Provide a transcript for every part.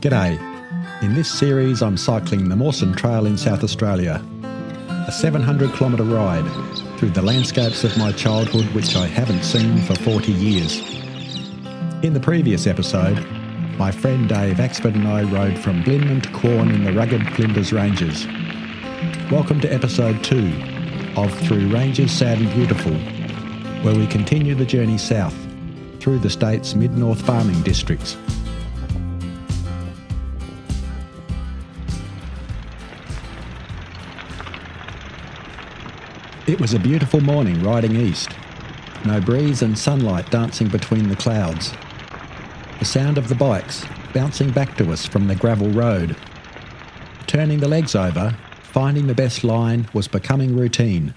G'day. In this series I'm cycling the Mawson Trail in South Australia. A 700-kilometre ride through the landscapes of my childhood which I haven't seen for 40 years. In the previous episode, my friend Dave AXFORD and I rode from Blinman to Quorn in the rugged Flinders Ranges. Welcome to episode 2 of Through Ranges Sad and Beautiful, where we continue the journey south through the state's mid-north farming districts. It was a beautiful morning riding east. No breeze and sunlight dancing between the clouds. The sound of the bikes bouncing back to us from the gravel road. Turning the legs over, finding the best line was becoming routine.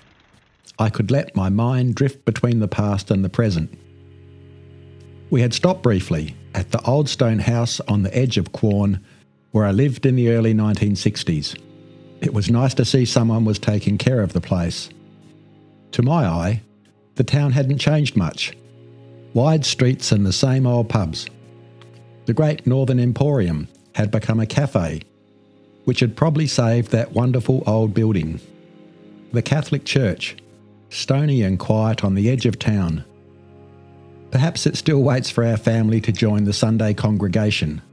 I could let my mind drift between the past and the present. We had stopped briefly at the old stone house on the edge of Quorn, where I lived in the early 1960s. It was nice to see someone was taking care of the place. To my eye, the town hadn't changed much. Wide streets and the same old pubs. The Great Northern Emporium had become a cafe, which had probably saved that wonderful old building. The Catholic Church, stony and quiet on the edge of town. Perhaps it still waits for our family to join the Sunday congregation.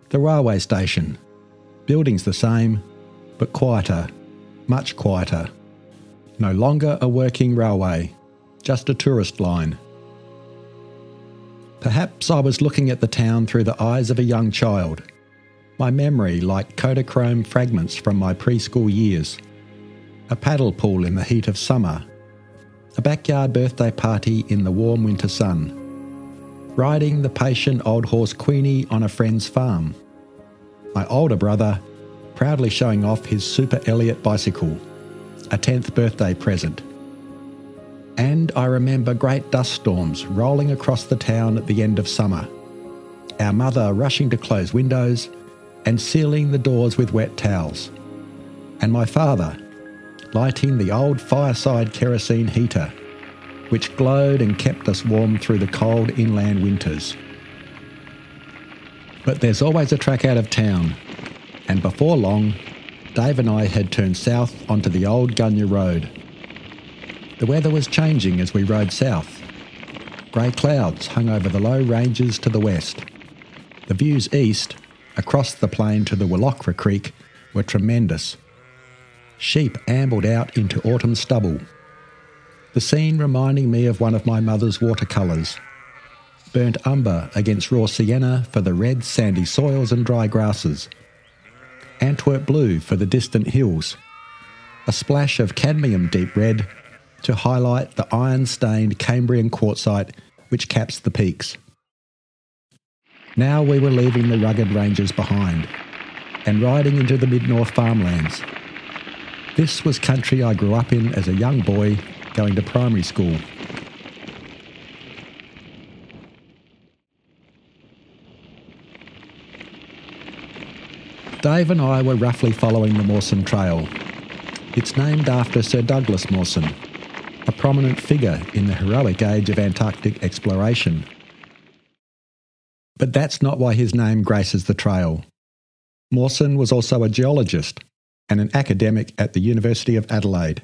The railway station, buildings the same, but quieter, much quieter. No longer a working railway, just a tourist line. Perhaps I was looking at the town through the eyes of a young child, my memory like Kodachrome fragments from my preschool years. A paddle pool in the heat of summer, a backyard birthday party in the warm winter sun, riding the patient old horse Queenie on a friend's farm, my older brother proudly showing off his Super Elliott bicycle, a 10th birthday present. And I remember great dust storms rolling across the town at the end of summer, our mother rushing to close windows and sealing the doors with wet towels, and my father lighting the old fireside kerosene heater, which glowed and kept us warm through the cold inland winters. But there's always a track out of town, and before long, Dave and I had turned south onto the old Gunya Road. The weather was changing as we rode south. Grey clouds hung over the low ranges to the west. The views east, across the plain to the Wallachra Creek, were tremendous. Sheep ambled out into autumn stubble. The scene reminding me of one of my mother's watercolours. Burnt umber against raw sienna for the red sandy soils and dry grasses. Antwerp blue for the distant hills, a splash of cadmium deep red to highlight the iron-stained Cambrian quartzite which caps the peaks. Now we were leaving the rugged ranges behind and riding into the mid-north farmlands. This was country I grew up in as a young boy going to primary school. Dave and I were roughly following the Mawson Trail. It's named after Sir Douglas Mawson, a prominent figure in the heroic age of Antarctic exploration. But that's not why his name graces the trail. Mawson was also a geologist and an academic at the University of Adelaide.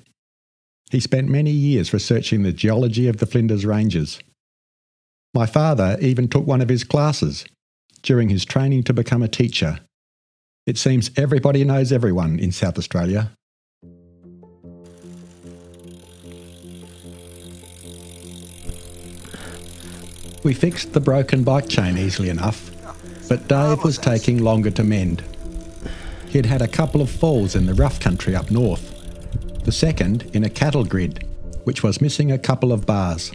He spent many years researching the geology of the Flinders Ranges. My father even took one of his classes during his training to become a teacher. It seems everybody knows everyone in South Australia. We fixed the broken bike chain easily enough, but Dave was taking longer to mend. He'd had a couple of falls in the rough country up north, the second in a cattle grid, which was missing a couple of bars.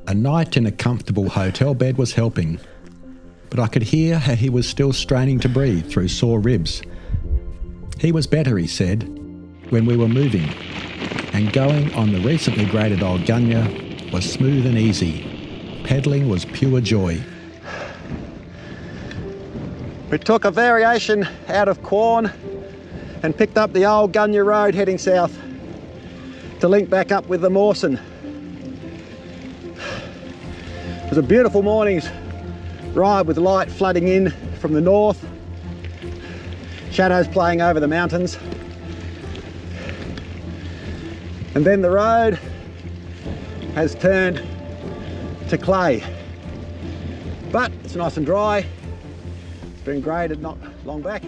A night in a comfortable hotel bed was helping, but I could hear how he was still straining to breathe through sore ribs. He was better, he said, when we were moving, and going on the recently graded old Gunya was smooth and easy. Pedalling was pure joy. We took a variation out of Quorn and picked up the old Gunya Road heading south to link back up with the Mawson. It was a beautiful morning ride with light flooding in from the north, shadows playing over the mountains, and then the road has turned to clay, but it's nice and dry. It's been graded not long back.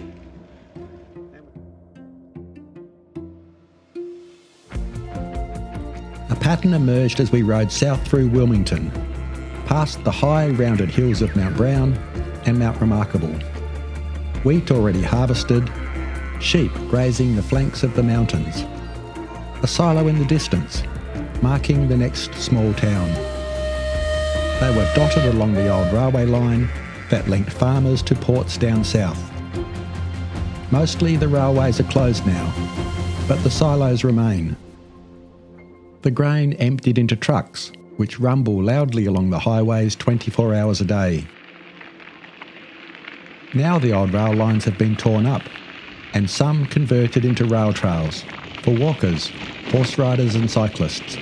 A pattern emerged as we rode south through Wilmington, past the high rounded hills of Mount Brown and Mount Remarkable. Wheat already harvested, sheep grazing the flanks of the mountains, a silo in the distance, marking the next small town. They were dotted along the old railway line that linked farmers to ports down south. Mostly the railways are closed now, but the silos remain. The grain emptied into trucks, which rumble loudly along the highways 24 hours a day. Now the old rail lines have been torn up, and some converted into rail trails for walkers, horse riders and cyclists.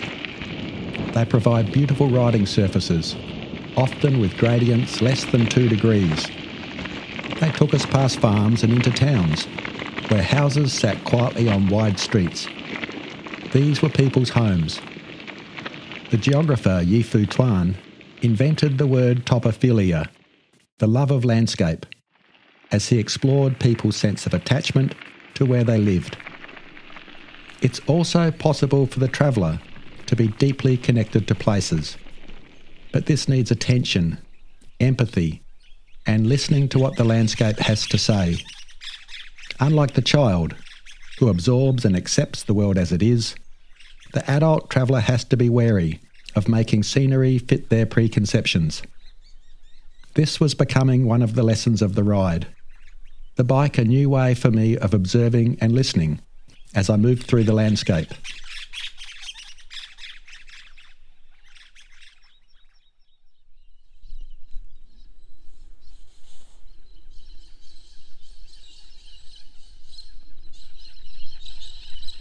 They provide beautiful riding surfaces, often with gradients less than 2 degrees. They took us past farms and into towns, where houses sat quietly on wide streets. These were people's homes. The geographer Yi-Fu Tuan invented the word topophilia, the love of landscape, as he explored people's sense of attachment to where they lived. It's also possible for the traveller to be deeply connected to places, but this needs attention, empathy, and listening to what the landscape has to say. Unlike the child, who absorbs and accepts the world as it is, the adult traveller has to be wary of making scenery fit their preconceptions. This was becoming one of the lessons of the ride. The bike a new way for me of observing and listening as I moved through the landscape.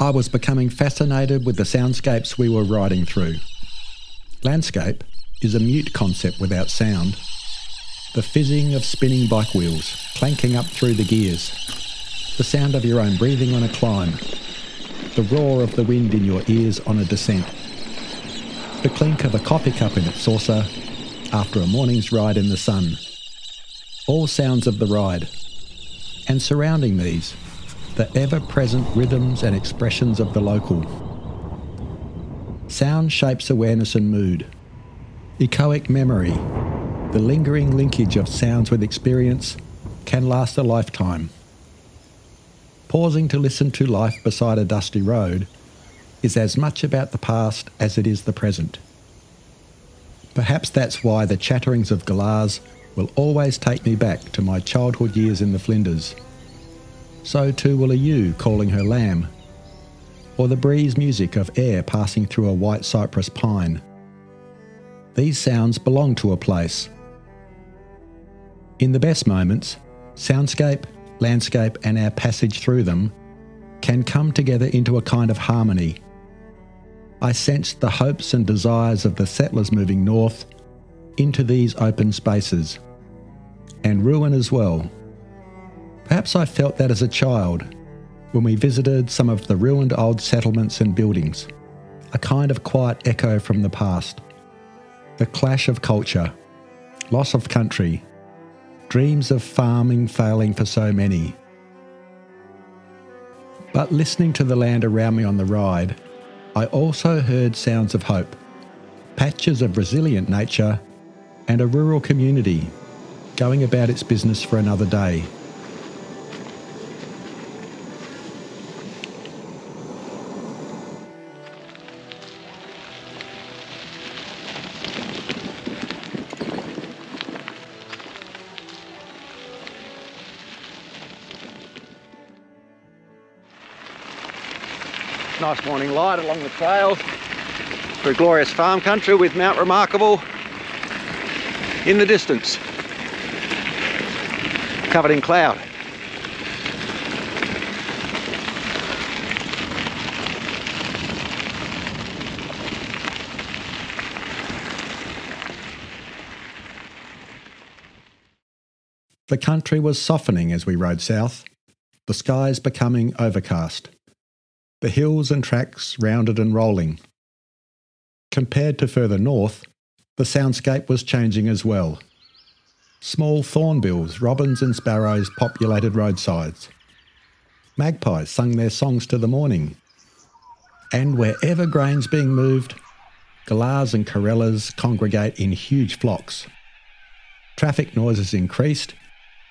I was becoming fascinated with the soundscapes we were riding through. Landscape is a mute concept without sound. The fizzing of spinning bike wheels, clanking up through the gears. The sound of your own breathing on a climb. The roar of the wind in your ears on a descent. The clink of a coffee cup in its saucer after a morning's ride in the sun. All sounds of the ride. And surrounding these, the ever-present rhythms and expressions of the local. Sound shapes awareness and mood. Echoic memory, the lingering linkage of sounds with experience, can last a lifetime. Pausing to listen to life beside a dusty road is as much about the past as it is the present. Perhaps that's why the chatterings of galahs will always take me back to my childhood years in the Flinders. So too will a ewe calling her lamb, or the breeze music of air passing through a white cypress pine. These sounds belong to a place. In the best moments, soundscape, landscape and our passage through them can come together into a kind of harmony. I sensed the hopes and desires of the settlers moving north into these open spaces, and ruin as well. Perhaps I felt that as a child when we visited some of the ruined old settlements and buildings, a kind of quiet echo from the past. The clash of culture, loss of country, dreams of farming failing for so many. But listening to the land around me on the ride, I also heard sounds of hope, patches of resilient nature, and a rural community going about its business for another day. Nice morning light along the trails through glorious farm country with Mount Remarkable in the distance, covered in cloud. The country was softening as we rode south, the skies becoming overcast. The hills and tracks rounded and rolling. Compared to further north, the soundscape was changing as well. Small thornbills, robins and sparrows populated roadsides. Magpies sung their songs to the morning. And wherever grain's being moved, galahs and corellas congregate in huge flocks. Traffic noises increased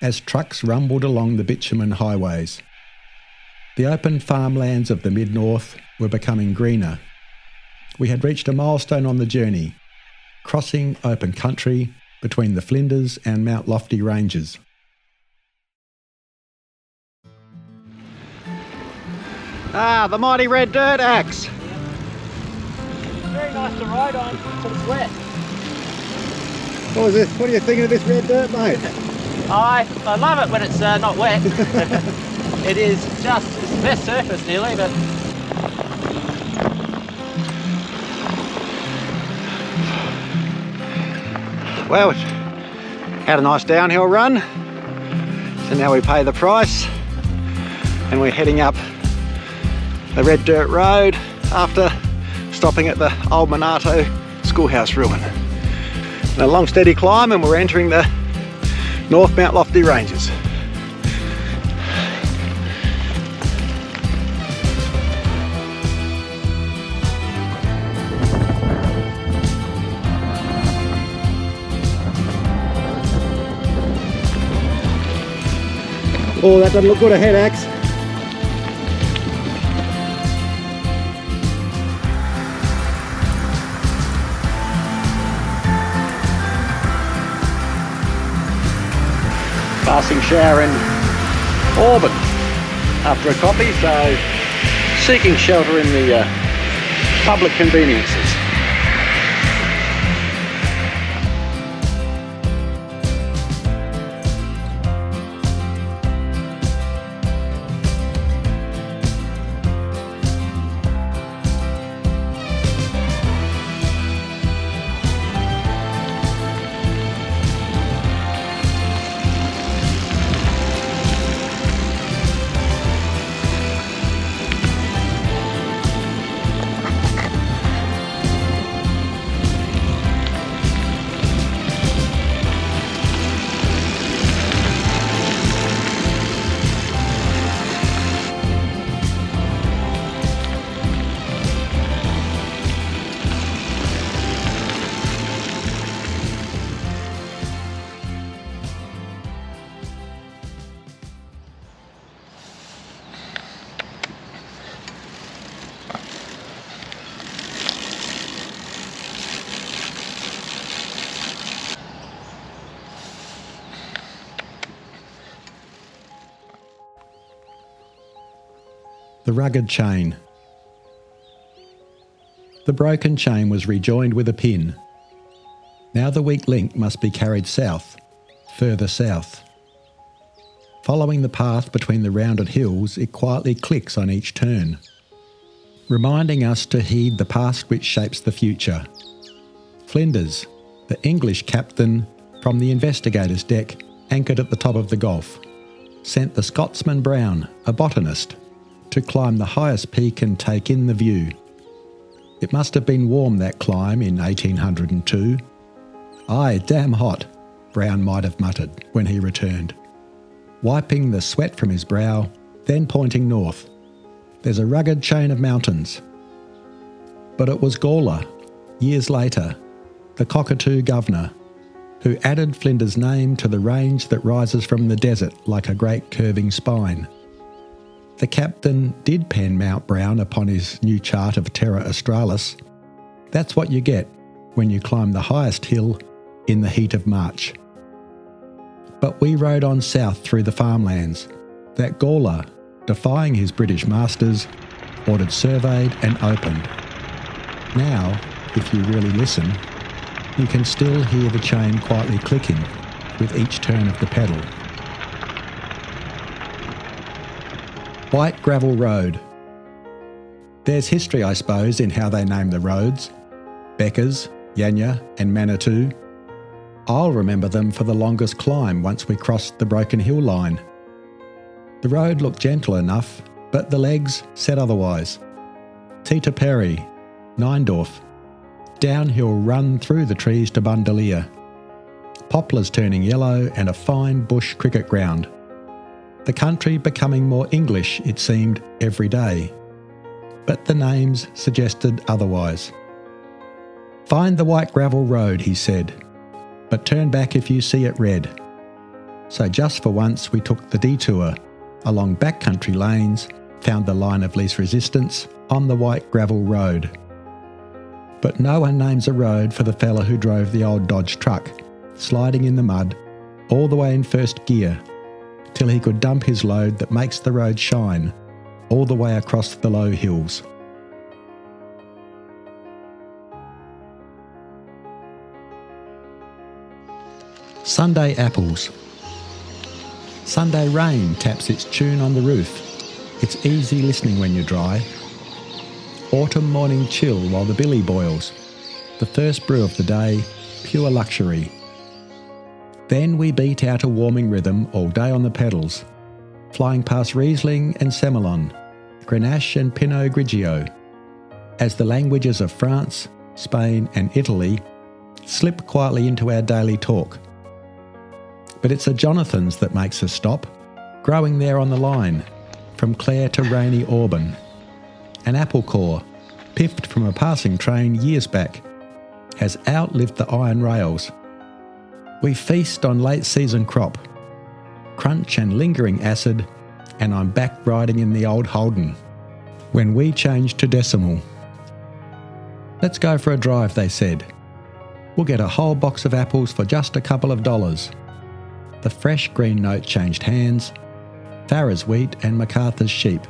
as trucks rumbled along the bitumen highways. The open farmlands of the mid-north were becoming greener. We had reached a milestone on the journey, crossing open country between the Flinders and Mount Lofty ranges. Ah, the mighty red dirt axe. Very nice to ride on, but it's wet. What was this? What are you thinking of this red dirt, mate? I love it when it's not wet. It is just, it's the best surface nearly, but... Well, we've had a nice downhill run, so now we pay the price and we're heading up the red dirt road after stopping at the old Monarto schoolhouse ruin. And a long steady climb and we're entering the North Mount Lofty ranges. Oh, that doesn't look good ahead, Axe. Passing shower in Auburn after a coffee, so seeking shelter in the public conveniences. The rugged chain. The broken chain was rejoined with a pin. Now the weak link must be carried south, further south. Following the path between the rounded hills, it quietly clicks on each turn, reminding us to heed the past which shapes the future. Flinders, the English captain from the investigator's deck, anchored at the top of the Gulf, sent the Scotsman Brown, a botanist, to climb the highest peak and take in the view. It must have been warm, that climb in 1802. Aye, damn hot, Brown might have muttered when he returned, wiping the sweat from his brow, then pointing north. There's a rugged chain of mountains. But it was Gawler, years later, the Cockatoo governor, who added Flinders' name to the range that rises from the desert like a great curving spine. The captain did pen Mount Brown upon his new chart of Terra Australis. That's what you get when you climb the highest hill in the heat of March. But we rode on south through the farmlands that Gawler, defying his British masters, ordered surveyed and opened. Now, if you really listen, you can still hear the chain quietly clicking with each turn of the pedal. White gravel road. There's history, I suppose, in how they name the roads. Beckers, Yanya and Manitou. I'll remember them for the longest climb once we crossed the broken hill line. The road looked gentle enough, but the legs said otherwise. Tita Perry, Neindorf, downhill run through the trees to Bundalia. Poplars turning yellow and a fine bush cricket ground. The country becoming more English, it seemed, every day. But the names suggested otherwise. Find the white gravel road, he said, but turn back if you see it red. So just for once we took the detour, along backcountry lanes, found the line of least resistance on the white gravel road. But no one names a road for the fella who drove the old Dodge truck, sliding in the mud, all the way in first gear, till he could dump his load that makes the road shine, all the way across the low hills. Sunday apples. Sunday rain taps its tune on the roof. It's easy listening when you're dry. Autumn morning chill while the billy boils. The first brew of the day, pure luxury. Then we beat out a warming rhythm all day on the pedals, flying past Riesling and Semillon, Grenache and Pinot Grigio, as the languages of France, Spain and Italy slip quietly into our daily talk. But it's a Jonathan's that makes us stop, growing there on the line, from Clare to rainy Auburn. An apple core, piffed from a passing train years back, has outlived the iron rails. We feast on late season crop, crunch and lingering acid, and I'm back riding in the old Holden, when we changed to decimal. Let's go for a drive, they said. We'll get a whole box of apples for just a couple of dollars. The fresh green note changed hands, Farrah's wheat and MacArthur's sheep,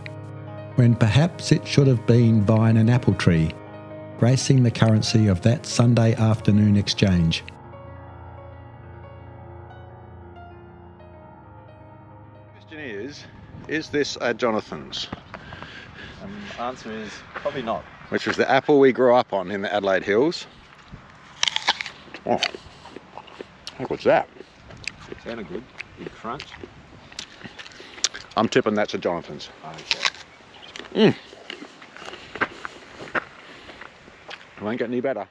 when perhaps it should have been vine and apple tree, gracing the currency of that Sunday afternoon exchange. The question is this a Jonathan's? Answer is probably not. Which was the apple we grew up on in the Adelaide Hills. Oh, how good's that? Sounded good. Big crunch. I'm tipping that's a Jonathan's. Okay. It won't get any better.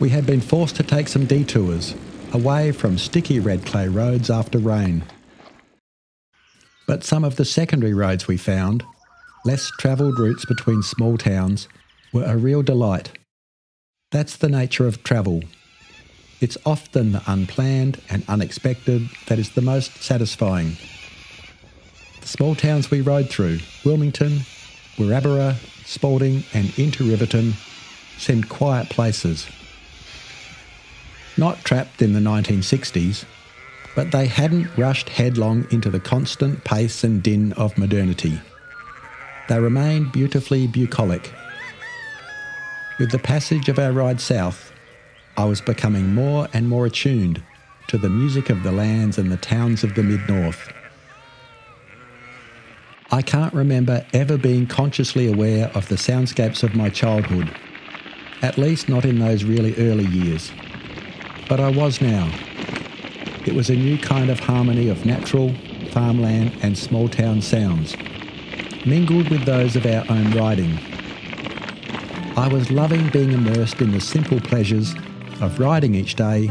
We had been forced to take some detours, away from sticky red clay roads after rain. But some of the secondary roads we found, less travelled routes between small towns, were a real delight. That's the nature of travel. It's often the unplanned and unexpected that is the most satisfying. The small towns we rode through, Wilmington, Wirrabara, Spalding and into Riverton, seemed quiet places. Not trapped in the 1960s, but they hadn't rushed headlong into the constant pace and din of modernity. They remained beautifully bucolic. With the passage of our ride south, I was becoming more and more attuned to the music of the lands and the towns of the mid-north. I can't remember ever being consciously aware of the soundscapes of my childhood, at least not in those really early years. But I was now. It was a new kind of harmony of natural, farmland and small town sounds, mingled with those of our own riding. I was loving being immersed in the simple pleasures of riding each day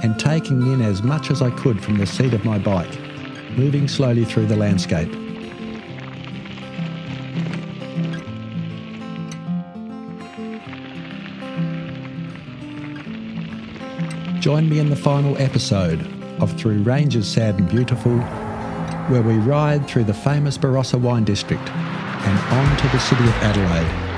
and taking in as much as I could from the seat of my bike, moving slowly through the landscape. Join me in the final episode of Through Ranges Sad and Beautiful, where we ride through the famous Barossa wine district and on to the city of Adelaide.